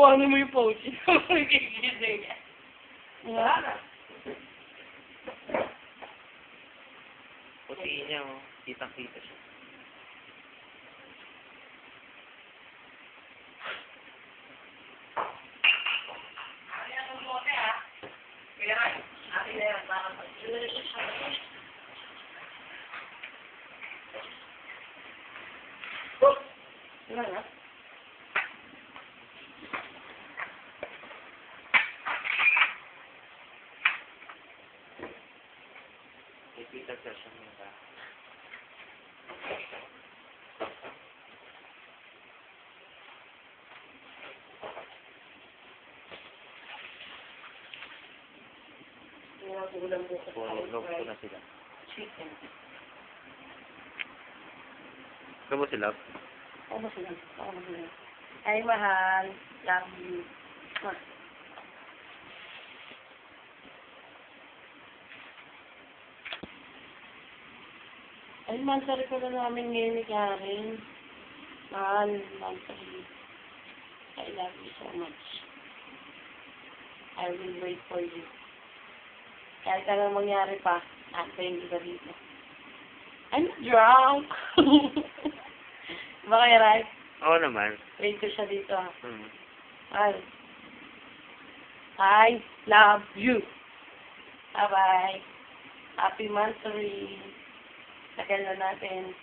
Paano mo yung pose? Gigising niya. Wala na. Putiin niya, oh. Kitang-kita siya. Ayan ang bote, ha? Kaya nga, akin na yan. Wala na? Kita siya siya nila. Ulam po. Pulog ko na sila. Chicken. Kamo sila? Ano sila? Ano sila? Ay, mahal. Love you. Ay, mansari ko na namin ngayon ni Karen. Mahal, mansari. I love you so much. I will wait for you. Kahit anong mangyari pa, antayin kita dito. I'm drunk! Ba kaya, right? Oo naman. Wait ko siya dito, ha? Hmm. Mahal. I love you. Bye-bye. Happy monthsary. Tagal na natin.